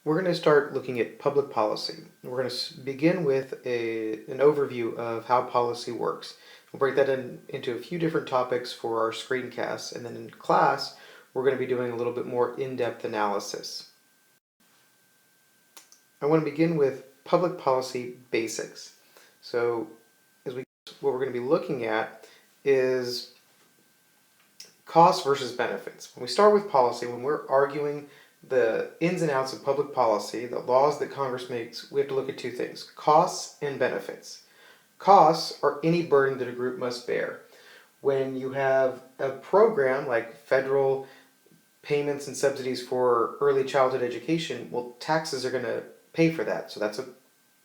We're going to start looking at public policy. We're going to begin with an overview of how policy works. We'll break that into a few different topics for our screencasts, and then in class, we're going to be doing a little bit more in-depth analysis. I want to begin with public policy basics. So, what we're going to be looking at is costs versus benefits. When we start with policy, when we're arguing the ins and outs of public policy, the laws that Congress makes, we have to look at two things: costs and benefits. Costs are any burden that a group must bear. When you have a program like federal payments and subsidies for early childhood education, well, taxes are going to pay for that. So that's a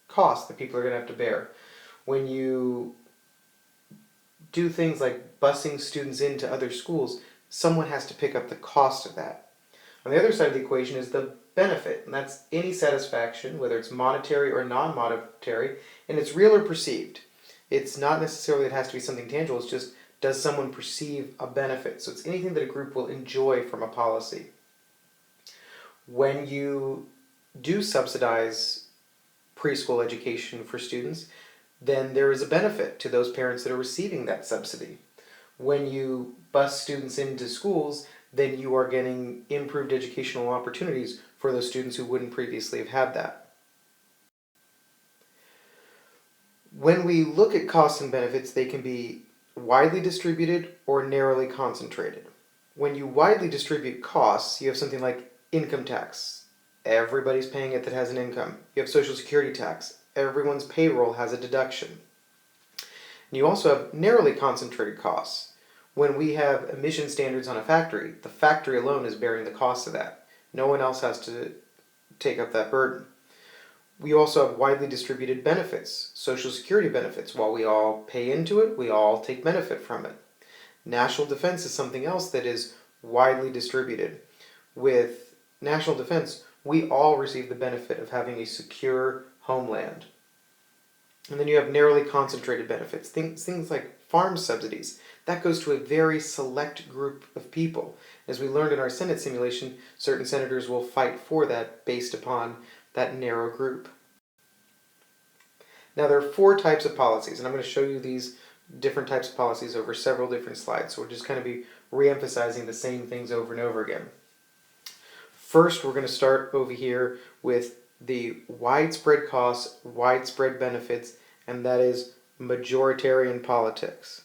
cost that people are going to have to bear. When you do things like busing students into other schools, someone has to pick up the cost of that. On the other side of the equation is the benefit, and that's any satisfaction, whether it's monetary or non-monetary, and it's real or perceived. It's not necessarily it has to be something tangible, it's just does someone perceive a benefit? So it's anything that a group will enjoy from a policy. When you do subsidize preschool education for students, then there is a benefit to those parents that are receiving that subsidy. When you bus students into schools, then you are getting improved educational opportunities for those students who wouldn't previously have had that. When we look at costs and benefits, they can be widely distributed or narrowly concentrated. When you widely distribute costs, you have something like income tax. Everybody's paying it that has an income. You have Social Security tax. Everyone's payroll has a deduction. And you also have narrowly concentrated costs. When we have emission standards on a factory, the factory alone is bearing the cost of that. No one else has to take up that burden. We also have widely distributed benefits, Social Security benefits. While we all pay into it, we all take benefit from it. National defense is something else that is widely distributed. With national defense, we all receive the benefit of having a secure homeland. And then you have narrowly concentrated benefits, things like farm subsidies. That goes to a very select group of people. As we learned in our Senate simulation, certain senators will fight for that based upon that narrow group. Now there are 4 types of policies, and I'm going to show you these different types of policies over several different slides, so we'll just kind of be re-emphasizing the same things over and over again. First, we're going to start over here with the widespread costs, widespread benefits, and that is majoritarian politics.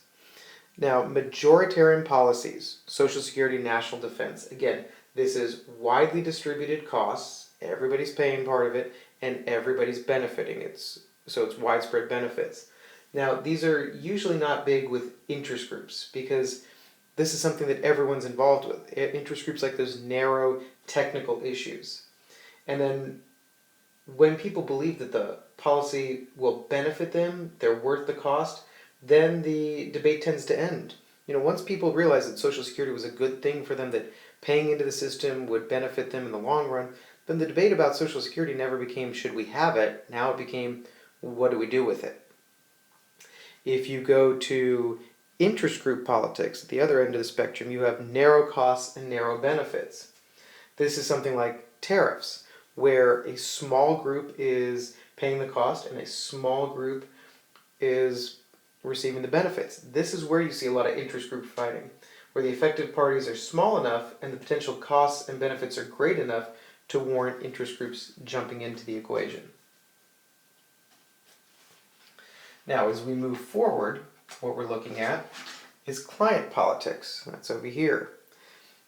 Now, majoritarian policies, Social Security, national defense, again, this is widely distributed costs, everybody's paying part of it, and everybody's benefiting. So it's widespread benefits. Now, these are usually not big with interest groups because this is something that everyone's involved with. Interest groups like those narrow technical issues. And then when people believe that the policy will benefit them, they're worth the cost, then the debate tends to end. Once people realize that Social Security was a good thing for them, that paying into the system would benefit them in the long run, then the debate about Social Security never became, should we have it? Now it became, what do we do with it? If you go to interest group politics, at the other end of the spectrum, you have narrow costs and narrow benefits. This is something like tariffs, where a small group is paying the cost and a small group is receiving the benefits. This is where you see a lot of interest group fighting, where the affected parties are small enough and the potential costs and benefits are great enough to warrant interest groups jumping into the equation. Now, as we move forward, what we're looking at is client politics. That's over here.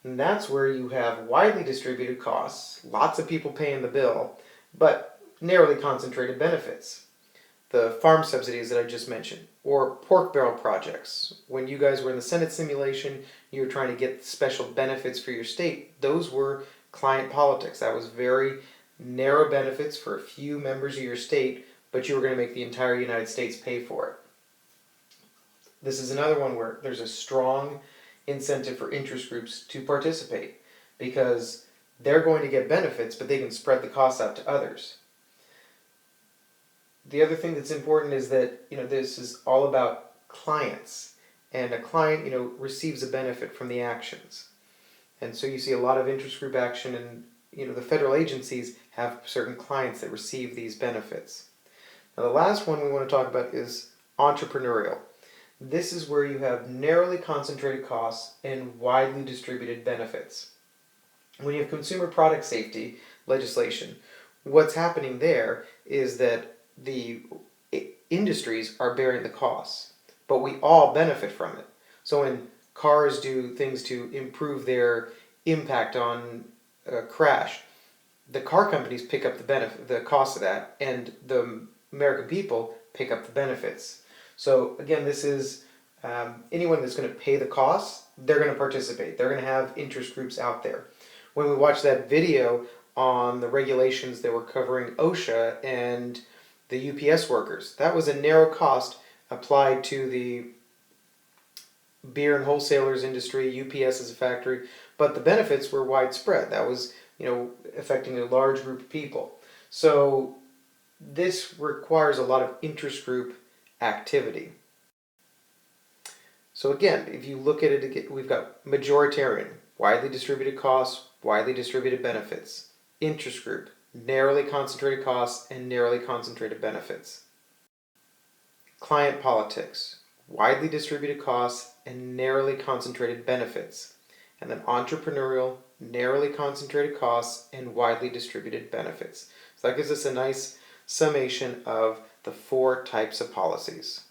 And that's where you have widely distributed costs, lots of people paying the bill, but narrowly concentrated benefits. The farm subsidies that I just mentioned, or pork barrel projects. When you guys were in the Senate simulation, you were trying to get special benefits for your state. Those were client politics. That was very narrow benefits for a few members of your state, but you were going to make the entire United States pay for it. This is another one where there's a strong incentive for interest groups to participate because they're going to get benefits, but they can spread the costs out to others. The other thing that's important is that this is all about clients, and a client receives a benefit from the actions, and so you see a lot of interest group action, and the federal agencies have certain clients that receive these benefits. Now, the last one we want to talk about is entrepreneurial. This is where you have narrowly concentrated costs and widely distributed benefits. When you have consumer product safety legislation, what's happening there is that the industries are bearing the costs, but we all benefit from it. So when cars do things to improve their impact on crash, the car companies pick up the cost of that, and the American people pick up the benefits. So again, this is anyone that's going to pay the costs, they're going to participate. They're going to have interest groups out there. When we watched that video on the regulations that were covering OSHA and the UPS workers, that was a narrow cost applied to the beer and wholesalers industry. UPS is a factory, but the benefits were widespread. That was affecting a large group of people. So this requires a lot of interest group activity. So again, if you look at it, we've got majoritarian, widely distributed costs, widely distributed benefits. Interest group, narrowly concentrated costs and narrowly concentrated benefits. Client politics, widely distributed costs and narrowly concentrated benefits. And then entrepreneurial, narrowly concentrated costs and widely distributed benefits. So that gives us a nice summation of the 4 types of policies.